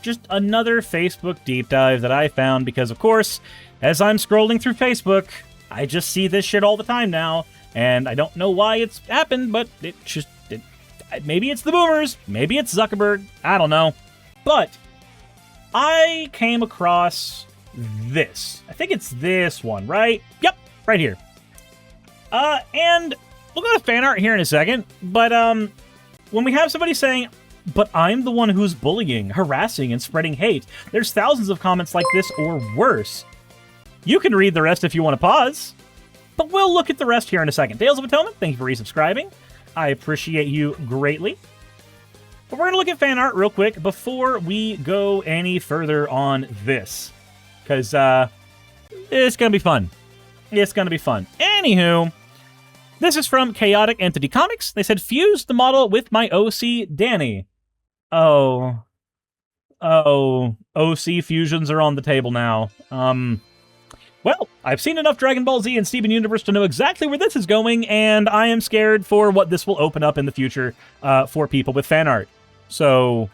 just another Facebook deep dive that I found because, of course, as I'm scrolling through Facebook, I just see this shit all the time now, and I don't know why it's happened, but maybe it's the boomers, maybe it's Zuckerberg, I don't know. But I came across this. I think it's this one, right? Yep, right here. And we'll go to fan art here in a second, but when we have somebody saying, but I'm the one who's bullying, harassing, and spreading hate, there's thousands of comments like this or worse. You can read the rest if you want to pause, but we'll look at the rest here in a second. Tales of Atonement, thank you for resubscribing. I appreciate you greatly. But we're going to look at fan art real quick before we go any further on this, because it's going to be fun. It's going to be fun. Anywho, this is from Chaotic Entity Comics. They said, fuse the model with my OC, Danny. Oh, OC fusions are on the table now. Well, I've seen enough Dragon Ball Z and Steven Universe to know exactly where this is going, and I am scared for what this will open up in the future for people with fan art. So,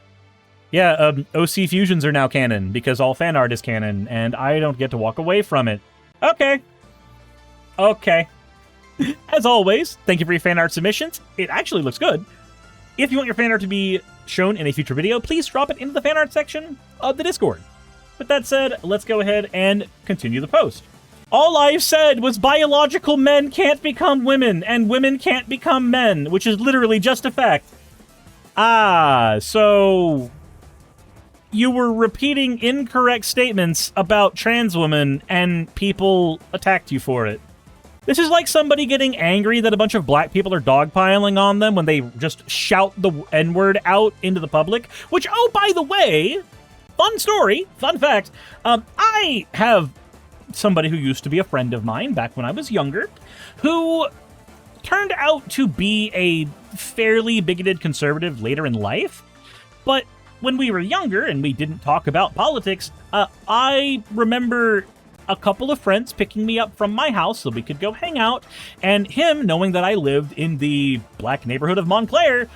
yeah, OC fusions are now canon, because all fan art is canon, and I don't get to walk away from it. Okay. As always, thank you for your fan art submissions. It actually looks good. If you want your fan art to be shown in a future video, please drop it into the fan art section of the Discord. With that said, let's go ahead and continue the post. All I've said was biological men can't become women, and women can't become men, which is literally just a fact. So you were repeating incorrect statements about trans women, and people attacked you for it. This is like somebody getting angry that a bunch of black people are dogpiling on them when they just shout the N-word out into the public, which, oh, by the way, fun story, fun fact, I have somebody who used to be a friend of mine back when I was younger, who turned out to be a fairly bigoted conservative later in life, but when we were younger and we didn't talk about politics, I remember a couple of friends picking me up from my house so we could go hang out, and him, knowing that I lived in the black neighborhood of Montclair,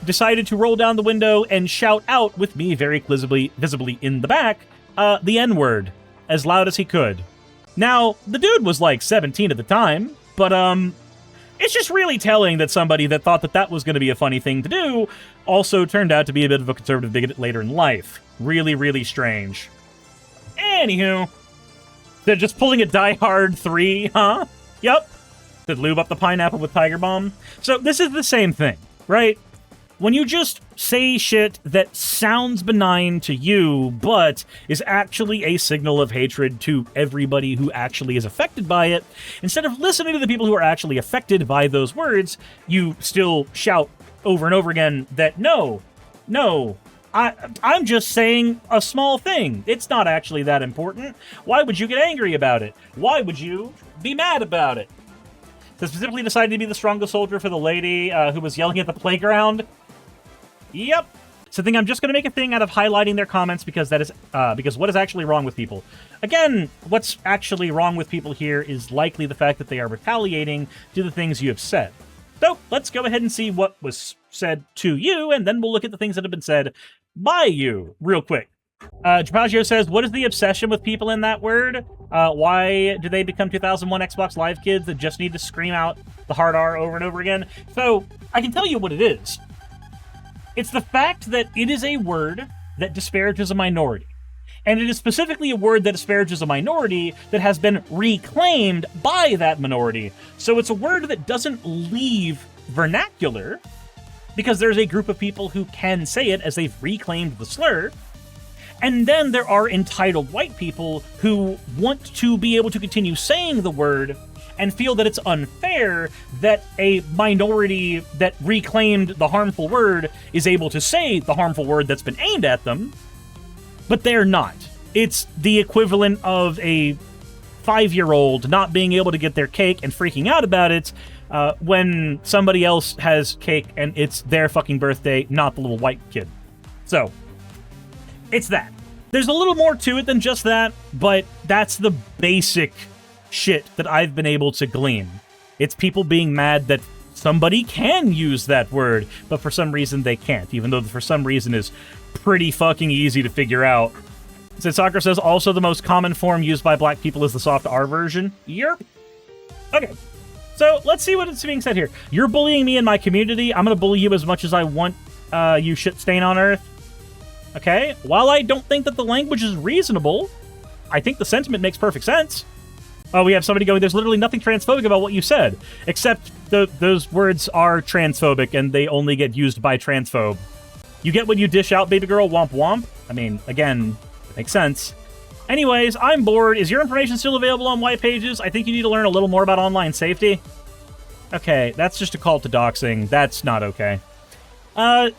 decided to roll down the window and shout out, with me very visibly in the back, the N-word, as loud as he could. Now, the dude was like 17 at the time, but it's just really telling that somebody that thought that that was going to be a funny thing to do also turned out to be a bit of a conservative bigot later in life. Really, really strange. Anywho, they're just pulling a Die Hard 3, huh? Yep. Did lube up the pineapple with Tiger Bomb. So this is the same thing, right? When you just say shit that sounds benign to you, but is actually a signal of hatred to everybody who actually is affected by it, instead of listening to the people who are actually affected by those words, you still shout over and over again that no, I'm just saying a small thing. It's not actually that important. Why would you get angry about it? Why would you be mad about it? So specifically decided to be the strongest soldier for the lady who was yelling at the playground. Yep. So I think I'm just going to make a thing out of highlighting their comments because that is because what is actually wrong with people? Again, what's actually wrong with people here is likely the fact that they are retaliating to the things you have said. So let's go ahead and see what was said to you, and then we'll look at the things that have been said by you real quick. Japaggio says, what is the obsession with people in that word? Why do they become 2001 Xbox Live kids that just need to scream out the hard R over and over again? So I can tell you what it is. It's the fact that it is a word that disparages a minority. And it is specifically a word that disparages a minority that has been reclaimed by that minority. So it's a word that doesn't leave vernacular, because there's a group of people who can say it as they've reclaimed the slur. And then there are entitled white people who want to be able to continue saying the word and feel that it's unfair that a minority that reclaimed the harmful word is able to say the harmful word that's been aimed at them, but they're not. It's the equivalent of a 5-year-old not being able to get their cake and freaking out about it when somebody else has cake and it's their fucking birthday, not the little white kid. So, it's that. There's a little more to it than just that, but that's the basic shit that I've been able to glean. It's people being mad that somebody can use that word, but for some reason they can't, even though for some reason is pretty fucking easy to figure out. Said Soccer says, also the most common form used by black people is the soft R version. Yerp. Okay. So, let's see what is being said here. You're bullying me in my community. I'm gonna bully you as much as I want, you shit stain on Earth. Okay? While I don't think that the language is reasonable, I think the sentiment makes perfect sense. Oh, we have somebody going, there's literally nothing transphobic about what you said, except those words are transphobic, and they only get used by transphobe. You get what you dish out, baby girl, womp womp. I mean, again, it makes sense. Anyways, I'm bored. Is your information still available on white pages? I think you need to learn a little more about online safety. Okay, that's just a call to doxing. That's not okay.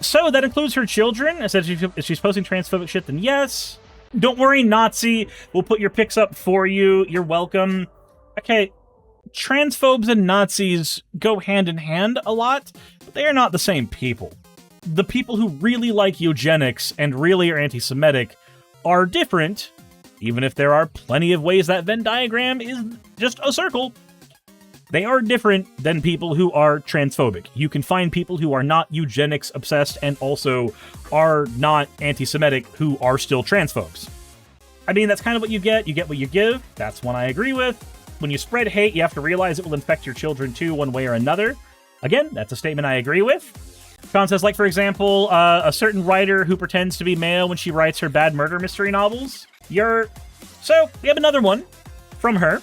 So that includes her children. I said if she's posting transphobic shit, then yes. Don't worry, Nazi. We'll put your pics up for you. You're welcome. Okay, transphobes and Nazis go hand in hand a lot, but they are not the same people. The people who really like eugenics and really are anti-Semitic are different, even if there are plenty of ways that Venn diagram is just a circle. They are different than people who are transphobic. You can find people who are not eugenics obsessed and also are not anti-Semitic who are still transphobes. I mean, that's kind of what you get. You get what you give. That's one I agree with. When you spread hate, you have to realize it will infect your children too, one way or another. Again, that's a statement I agree with. Con says, like, for example, a certain writer who pretends to be male when she writes her bad murder mystery novels. So, we have another one from her.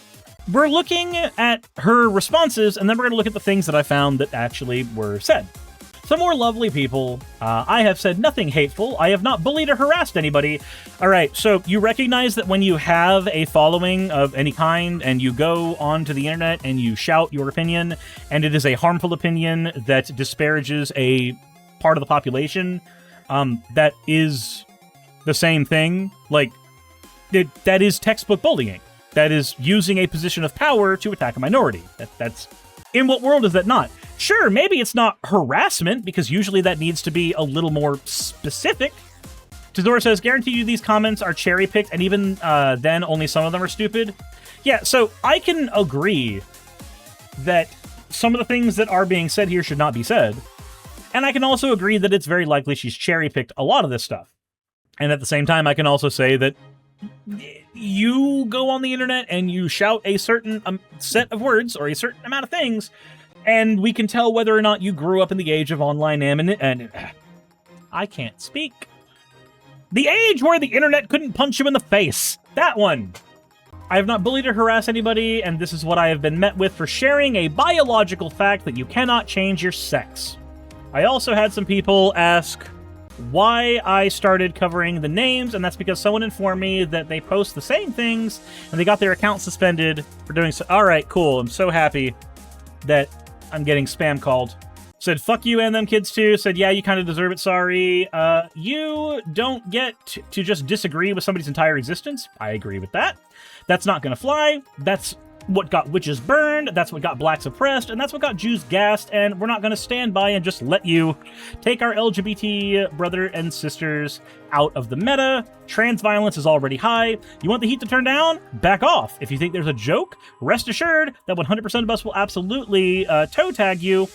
We're looking at her responses, and then we're going to look at the things that I found that actually were said. Some more lovely people. I have said nothing hateful. I have not bullied or harassed anybody. All right, so you recognize that when you have a following of any kind and you go onto the internet and you shout your opinion, and it is a harmful opinion that disparages a part of the population, that is the same thing. Like, that is textbook bullying. That is using a position of power to attack a minority. That's in what world is that not? Sure, maybe it's not harassment, because usually that needs to be a little more specific. Tadora says, guarantee you these comments are cherry-picked, and even then, only some of them are stupid. Yeah, so I can agree that some of the things that are being said here should not be said. And I can also agree that it's very likely she's cherry-picked a lot of this stuff. And at the same time, I can also say that you go on the internet and you shout a certain set of words or a certain amount of things, and we can tell whether or not you grew up in the age of online and I can't speak. The age where the internet couldn't punch you in the face. That one. I have not bullied or harassed anybody, and this is what I have been met with for sharing a biological fact that you cannot change your sex. I also had some people ask why I started covering the names, and that's because someone informed me that they post the same things and they got their account suspended for doing so. All right, cool. I'm so happy that I'm getting spam called. Said, fuck you and them kids too. Said, yeah, you kind of deserve it, sorry. You don't get to just disagree with somebody's entire existence. I agree with that. That's not gonna fly. That's what got witches burned, that's what got blacks oppressed, and that's what got Jews gassed, and we're not going to stand by and just let you take our LGBT brother and sisters out of the meta. Trans violence is already high. You want the heat to turn down? Back off. If you think there's a joke, rest assured that 100% of us will absolutely toe tag you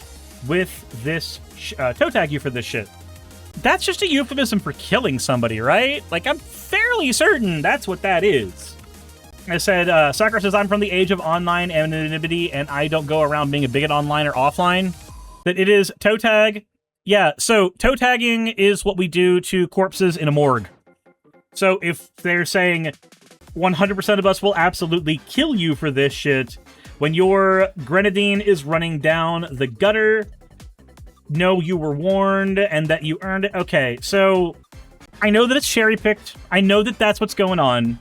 with this, toe tag you for this shit. That's just a euphemism for killing somebody, right? Like, I'm fairly certain that's what that is. I said, Sakura says, I'm from the age of online anonymity, and I don't go around being a bigot online or offline. That it is toe tag. Yeah, so toe tagging is what we do to corpses in a morgue. So if they're saying 100% of us will absolutely kill you for this shit, when your grenadine is running down the gutter, know you were warned and that you earned it. Okay, so I know that it's cherry-picked. I know that that's what's going on.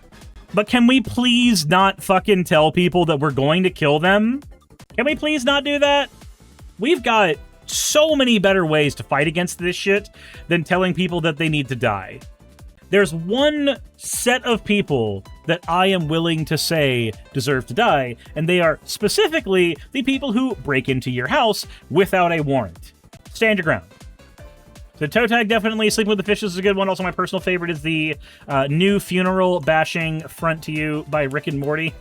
But can we please not fucking tell people that we're going to kill them? Can we please not do that? We've got so many better ways to fight against this shit than telling people that they need to die. There's one set of people that I am willing to say deserve to die, and they are specifically the people who break into your house without a warrant. Stand your ground. So toe tag, definitely. Sleeping with the Fishes is a good one. Also, my personal favorite is the new funeral bashing front to you by Rick and Morty.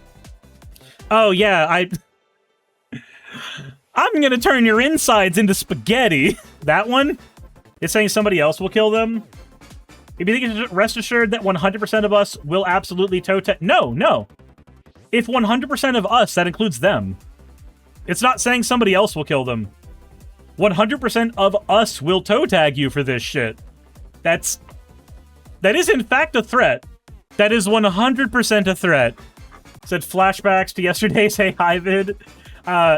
Oh, yeah, I'm gonna turn your insides into spaghetti. That one? It's saying somebody else will kill them? If you think, rest assured that 100% of us will absolutely toe tag. No. If 100% of us, that includes them. It's not saying somebody else will kill them. 100% of us will toe tag you for this shit. That is in fact a threat. That is 100% a threat. Said flashbacks to yesterday's Hey Hi vid.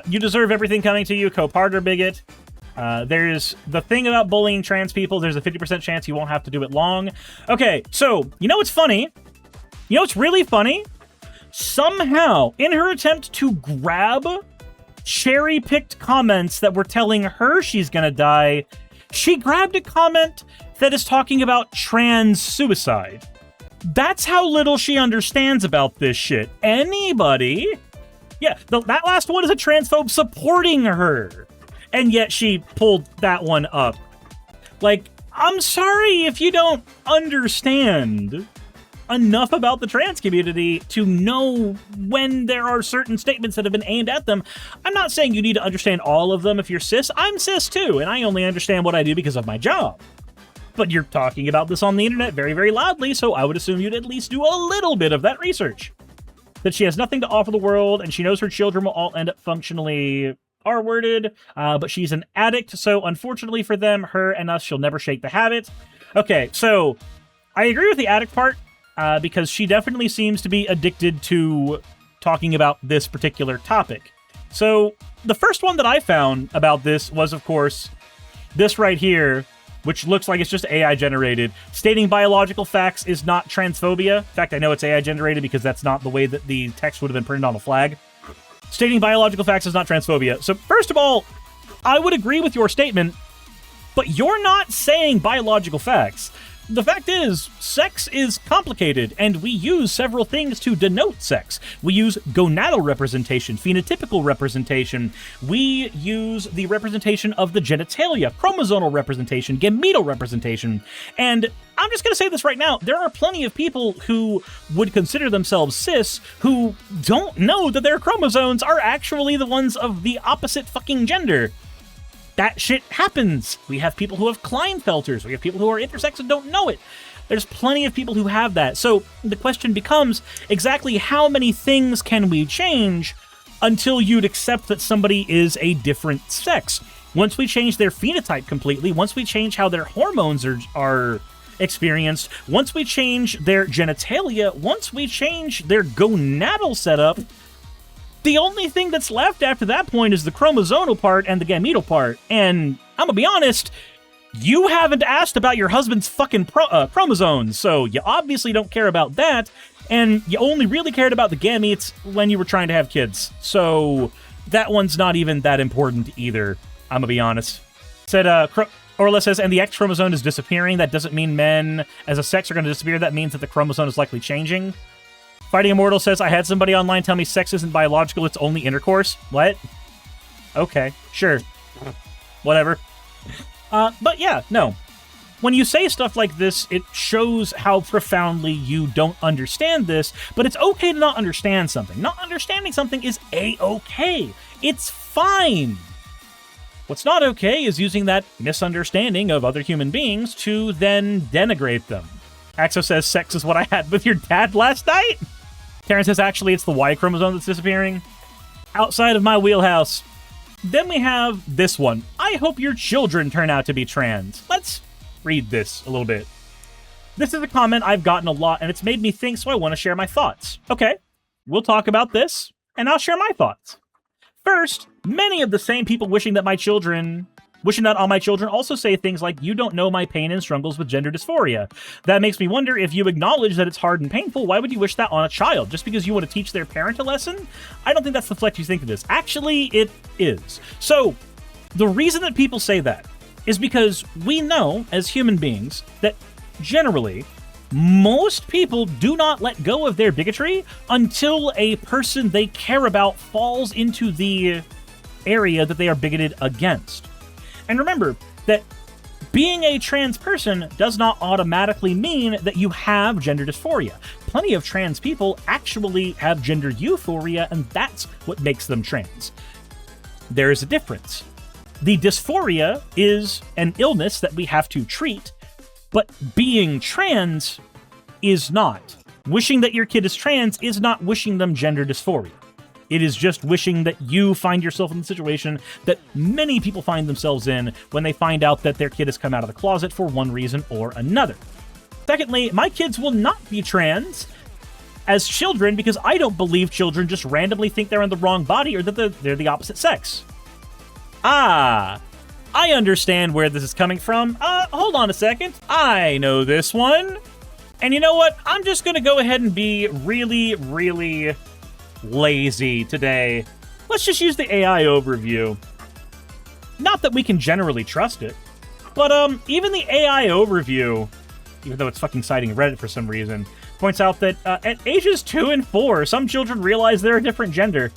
You deserve everything coming to you, co-partner bigot. There's the thing about bullying trans people. There's a 50% chance you won't have to do it long. Okay, so, you know what's funny? You know what's really funny? Somehow, in her attempt to grab cherry-picked comments that were telling her she's gonna die, she grabbed a comment that is talking about trans suicide. That's how little she understands about this shit. Anybody... Yeah, that last one is a transphobe supporting her. And yet she pulled that one up. Like, I'm sorry if you don't understand enough about the trans community to know when there are certain statements that have been aimed at them. I'm not saying you need to understand all of them if you're cis. I'm cis too, and I only understand what I do because of my job. But you're talking about this on the internet very, very loudly, so I would assume you'd at least do a little bit of that research. That she has nothing to offer the world, and she knows her children will all end up functionally R-worded, but she's an addict, so unfortunately for them, her and us, she'll never shake the habit. Okay, so I agree with the addict part, because she definitely seems to be addicted to talking about this particular topic. So the first one that I found about this was, of course, this right here, which looks like it's just AI generated. Stating biological facts is not transphobia. In fact, I know it's AI generated because that's not the way that the text would have been printed on the flag. Stating biological facts is not transphobia. So first of all, I would agree with your statement, but you're not saying biological facts. The fact is, sex is complicated, and we use several things to denote sex. We use gonadal representation, phenotypical representation. We use the representation of the genitalia, chromosomal representation, gametal representation. And I'm just going to say this right now. There are plenty of people who would consider themselves cis who don't know that their chromosomes are actually the ones of the opposite fucking gender. That shit happens. We have people who have Klinefelters. We have people who are intersex and don't know it. There's plenty of people who have that. So the question becomes, exactly how many things can we change until you'd accept that somebody is a different sex? Once we change their phenotype completely, once we change how their hormones are experienced, once we change their genitalia, once we change their gonadal setup, the only thing that's left after that point is the chromosomal part and the gametal part. And I'm gonna be honest, you haven't asked about your husband's fucking chromosomes, so you obviously don't care about that, and you only really cared about the gametes when you were trying to have kids. So that one's not even that important either, I'm gonna be honest. Said, Orla says, and the X chromosome is disappearing. That doesn't mean men as a sex are gonna disappear. That means that the chromosome is likely changing. Fighting Immortal says, I had somebody online tell me sex isn't biological, it's only intercourse. What? Okay, sure. Whatever. But yeah, no. When you say stuff like this, it shows how profoundly you don't understand this, but it's okay to not understand something. Not understanding something is A-okay. It's fine. What's not okay is using that misunderstanding of other human beings to then denigrate them. Axo says, sex is what I had with your dad last night? Karen says, actually, it's the Y chromosome that's disappearing. Outside of my wheelhouse. Then we have this one. I hope your children turn out to be trans. Let's read this a little bit. This is a comment I've gotten a lot, and it's made me think, so I want to share my thoughts. Okay, we'll talk about this, and I'll share my thoughts. First, many of the same people wishing that on my children also say things like, you don't know my pain and struggles with gender dysphoria. That makes me wonder, if you acknowledge that it's hard and painful, why would you wish that on a child? Just because you want to teach their parent a lesson? I don't think that's the flex you think it is. Actually, it is. So, the reason that people say that is because we know, as human beings, that generally, most people do not let go of their bigotry until a person they care about falls into the area that they are bigoted against. And remember that being a trans person does not automatically mean that you have gender dysphoria. Plenty of trans people actually have gender euphoria, and that's what makes them trans. There is a difference. The dysphoria is an illness that we have to treat. But being trans is not. Wishing that your kid is trans is not wishing them gender dysphoria. It is just wishing that you find yourself in the situation that many people find themselves in when they find out that their kid has come out of the closet for one reason or another. Secondly, my kids will not be trans as children because I don't believe children just randomly think they're in the wrong body or that they're the opposite sex. Ah, I understand where this is coming from. Hold on a second. I know this one. And you know what? I'm just going to go ahead and be really, really lazy today. Let's just use the AI overview. Not that we can generally trust it, but even the AI overview, even though it's fucking citing Reddit for some reason, points out that at ages 2 and 4, some children realize they're a different gender.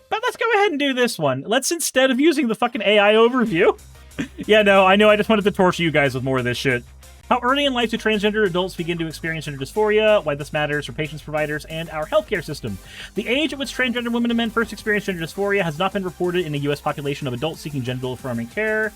But let's go ahead and do this one. Let's, instead of using the fucking AI overview... Yeah, no, I know, I just wanted to torture you guys with more of this shit. How early in life do transgender adults begin to experience gender dysphoria, why this matters for patients, providers, and our healthcare system. The age at which transgender women and men first experience gender dysphoria has not been reported in the U.S. population of adults seeking gender-affirming care,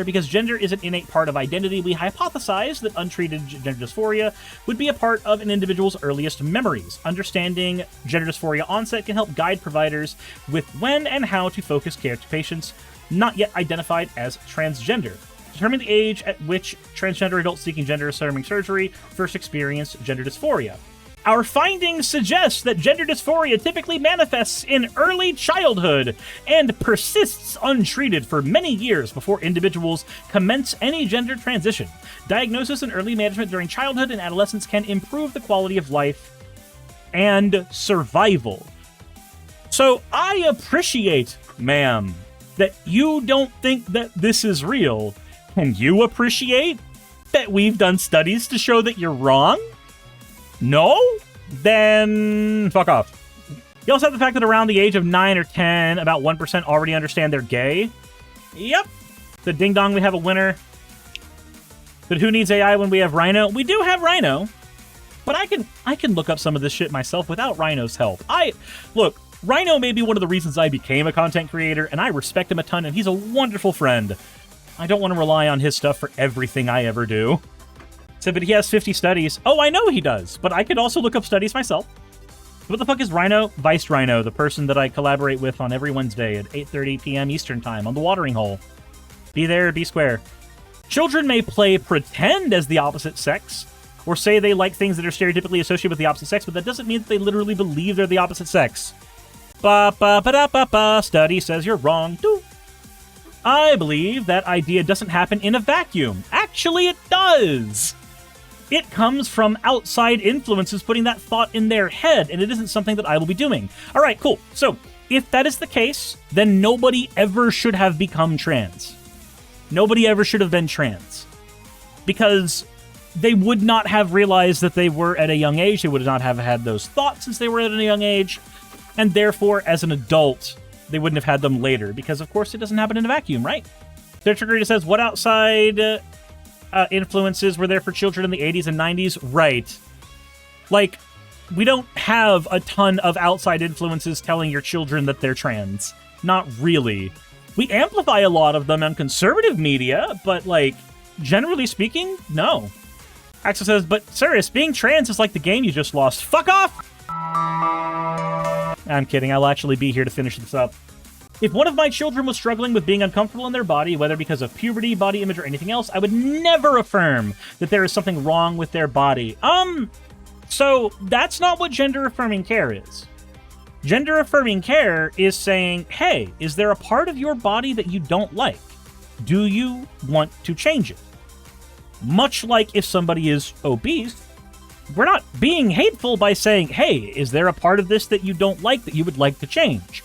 because gender is an innate part of identity. We hypothesize that untreated gender dysphoria would be a part of an individual's earliest memories. Understanding gender dysphoria onset can help guide providers with when and how to focus care to patients not yet identified as transgender. Determine the age at which transgender adults seeking gender-affirming surgery first experience gender dysphoria. Our findings suggest that gender dysphoria typically manifests in early childhood and persists untreated for many years before individuals commence any gender transition. Diagnosis and early management during childhood and adolescence can improve the quality of life and survival. So I appreciate, ma'am, that you don't think that this is real. Can you appreciate that we've done studies to show that you're wrong? No? Then fuck off. You also have the fact that around the age of 9 or 10, about 1% already understand they're gay. Yep. The ding dong, we have a winner. But who needs AI when we have Rhino? We do have Rhino, but I can look up some of this shit myself without Rhino's help. Look, Rhino may be one of the reasons I became a content creator, and I respect him a ton, and he's a wonderful friend. I don't want to rely on his stuff for everything I ever do. So, but he has 50 studies. Oh, I know he does, but I could also look up studies myself. What the fuck is Rhino? Vice Rhino, the person that I collaborate with on every Wednesday at 8:30 p.m. Eastern Time on the Watering Hole. Be there, be square. Children may play pretend as the opposite sex, or say they like things that are stereotypically associated with the opposite sex, but that doesn't mean that they literally believe they're the opposite sex. Ba-ba-ba-da-ba-ba, study says you're wrong. Doo. I believe that idea doesn't happen in a vacuum. Actually, it does. It comes from outside influences putting that thought in their head, and it isn't something that I will be doing. All right, cool. So, if that is the case, then nobody ever should have become trans. Nobody ever should have been trans. Because they would not have realized that they were at a young age. They would not have had those thoughts since they were at a young age. And therefore, as an adult, they wouldn't have had them later. Because, of course, it doesn't happen in a vacuum, right? Search says, what outside influences were there for children in the 80s and 90s? Right. Like, we don't have a ton of outside influences telling your children that they're trans. Not really. We amplify a lot of them on conservative media, but, like, generally speaking, no. Axel says, but, Suris, being trans is like the game you just lost. Fuck off! I'm kidding. I'll actually be here to finish this up. If one of my children was struggling with being uncomfortable in their body, whether because of puberty, body image, or anything else, I would never affirm that there is something wrong with their body. So that's not what gender-affirming care is. Gender-affirming care is saying, hey, is there a part of your body that you don't like? Do you want to change it? Much like if somebody is obese, we're not being hateful by saying, hey, is there a part of this that you don't like that you would like to change?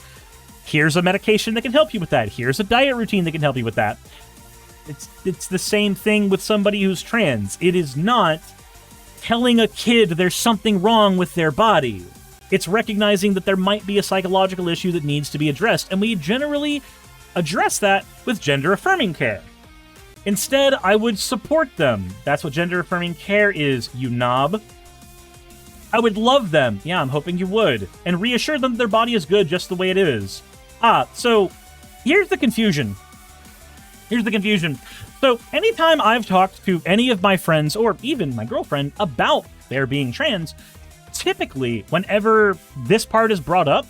Here's a medication that can help you with that. Here's a diet routine that can help you with that. It's the same thing with somebody who's trans. It is not telling a kid there's something wrong with their body. It's recognizing that there might be a psychological issue that needs to be addressed, and we generally address that with gender-affirming care. Instead, I would support them. That's what gender-affirming care is, you knob. I would love them. Yeah, I'm hoping you would. And reassure them that their body is good just the way it is. So here's the confusion. So anytime I've talked to any of my friends, or even my girlfriend, about their being trans, typically, whenever this part is brought up,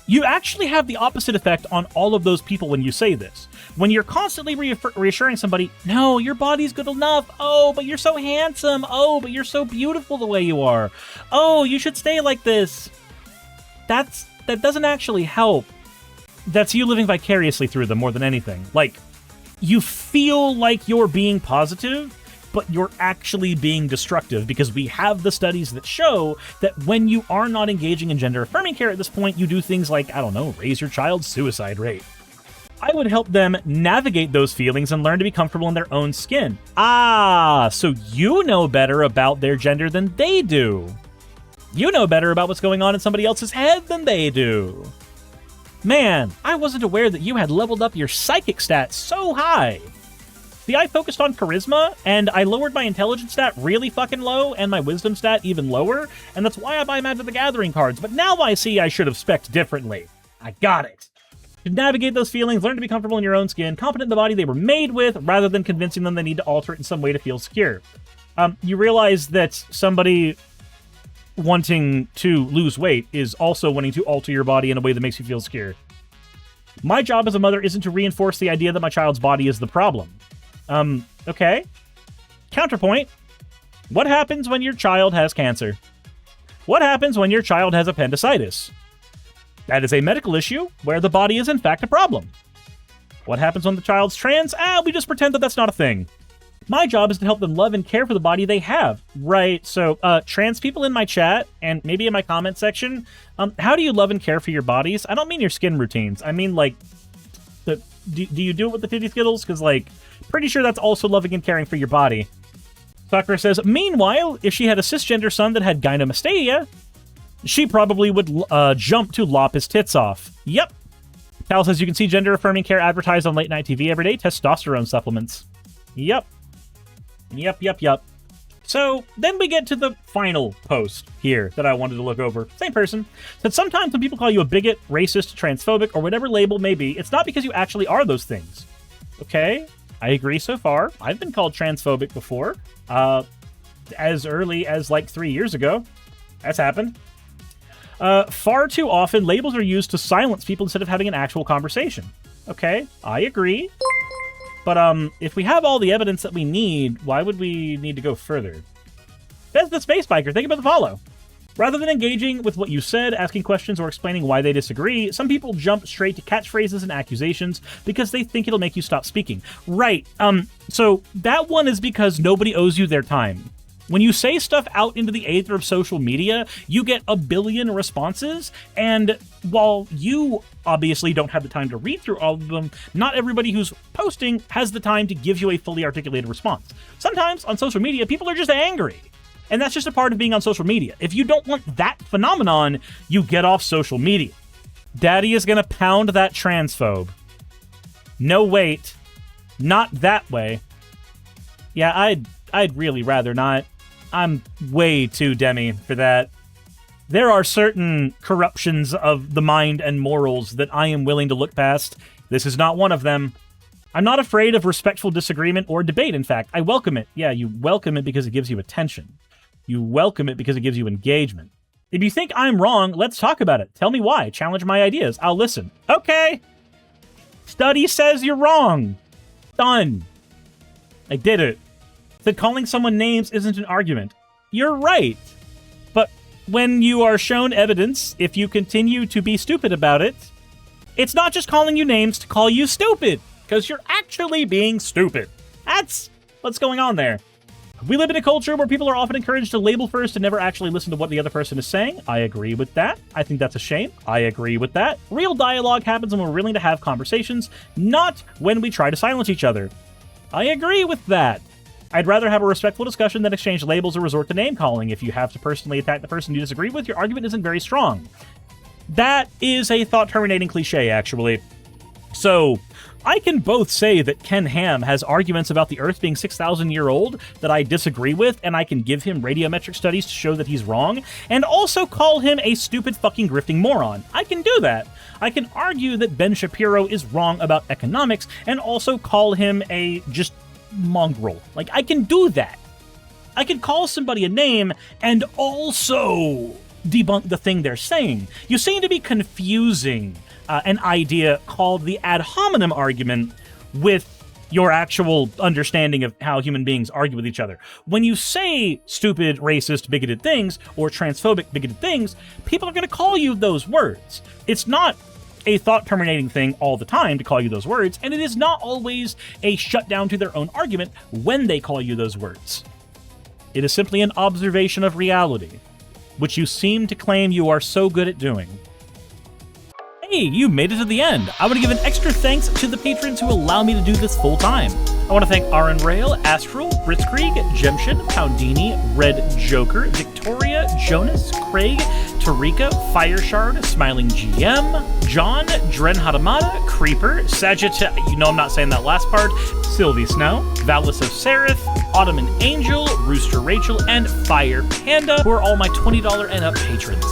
you actually have the opposite effect on all of those people when you say this. When you're constantly reassuring somebody, no, your body's good enough. Oh, but you're so handsome. Oh, but you're so beautiful the way you are. Oh, you should stay like this. That doesn't actually help. That's you living vicariously through them more than anything. Like, you feel like you're being positive, but you're actually being destructive, because we have the studies that show that when you are not engaging in gender-affirming care at this point, you do things like, I don't know, raise your child's suicide rate. I would help them navigate those feelings and learn to be comfortable in their own skin. Ah, so you know better about their gender than they do. You know better about what's going on in somebody else's head than they do. Man, I wasn't aware that you had leveled up your psychic stats so high. See, I focused on charisma, and I lowered my intelligence stat really fucking low, and my wisdom stat even lower, and that's why I buy Magic the Gathering cards, but now I see I should have spec'd differently. I got it. To navigate those feelings, learn to be comfortable in your own skin, confident in the body they were made with, rather than convincing them they need to alter it in some way to feel secure. You realize that somebody wanting to lose weight is also wanting to alter your body in a way that makes you feel secure. My job as a mother isn't to reinforce the idea that my child's body is the problem. Okay. Counterpoint. What happens when your child has cancer? What happens when your child has appendicitis? That is a medical issue where the body is in fact a problem. What happens when the child's trans? We just pretend that that's not a thing. My job is to help them love and care for the body they have. Right, so, trans people in my chat, and maybe in my comment section, how do you love and care for your bodies? I don't mean your skin routines. I mean, like, do you do it with the titty skittles? Because, like, pretty sure that's also loving and caring for your body. Sakura says, meanwhile, if she had a cisgender son that had gynecomastia, she probably would jump to lop his tits off. Yep. Tal says, you can see gender-affirming care advertised on late-night TV every day. Testosterone supplements. Yep. Yep. So, then we get to the final post here that I wanted to look over. Same person. Said, sometimes when people call you a bigot, racist, transphobic, or whatever label may be, it's not because you actually are those things. Okay? I agree so far. I've been called transphobic before. As early as, like, 3 years ago. That's happened. Far too often, labels are used to silence people instead of having an actual conversation. Okay? I agree. But, if we have all the evidence that we need, why would we need to go further? That's the Space Biker. Thank you for the follow. Rather than engaging with what you said, asking questions, or explaining why they disagree, some people jump straight to catchphrases and accusations because they think it'll make you stop speaking. Right. So that one is because nobody owes you their time. When you say stuff out into the aether of social media, you get a billion responses, and while you obviously don't have the time to read through all of them, not everybody who's posting has the time to give you a fully articulated response. Sometimes, on social media, people are just angry. And that's just a part of being on social media. If you don't want that phenomenon, you get off social media. Daddy is gonna pound that transphobe. No, wait. Not that way. Yeah, I'd really rather not. I'm way too demi for that. There are certain corruptions of the mind and morals that I am willing to look past. This is not one of them. I'm not afraid of respectful disagreement or debate, in fact. I welcome it. Yeah, you welcome it because it gives you attention. You welcome it because it gives you engagement. If you think I'm wrong, let's talk about it. Tell me why. Challenge my ideas. I'll listen. Okay. Study says you're wrong. Done. I did it. That calling someone names isn't an argument. You're right. But when you are shown evidence, if you continue to be stupid about it, it's not just calling you names to call you stupid, because you're actually being stupid. That's what's going on there. We live in a culture where people are often encouraged to label first and never actually listen to what the other person is saying. I agree with that. I think that's a shame. I agree with that. Real dialogue happens when we're willing to have conversations, not when we try to silence each other. I agree with that. I'd rather have a respectful discussion than exchange labels or resort to name-calling. If you have to personally attack the person you disagree with, your argument isn't very strong. That is a thought-terminating cliche, actually. So, I can both say that Ken Ham has arguments about the Earth being 6,000 years old that I disagree with, and I can give him radiometric studies to show that he's wrong, and also call him a stupid fucking grifting moron. I can do that. I can argue that Ben Shapiro is wrong about economics, and also call him a just mongrel. Like, I can do that. I can call somebody a name and also debunk the thing they're saying. You seem to be confusing an idea called the ad hominem argument with your actual understanding of how human beings argue with each other. When you say stupid, racist, bigoted things, or transphobic, bigoted things, people are going to call you those words. It's not a thought-terminating thing all the time to call you those words, and it is not always a shutdown to their own argument when they call you those words. It is simply an observation of reality, which you seem to claim you are so good at doing. Hey, you made it to the end. I want to give an extra thanks to the patrons who allow me to do this full time. I want to thank Aaron Rail, Astral, Britzkrieg, Jemshin, Poundini, Red Joker, Victoria, Jonas, Craig, Tarika, Fireshard, Smiling GM, John, Dren Hadamada, Creeper, Sagitta, you know I'm not saying that last part, Sylvie Snow, Valis of Seraph, Ottoman Angel, Rooster Rachel, and Fire Panda, who are all my $20 and up patrons.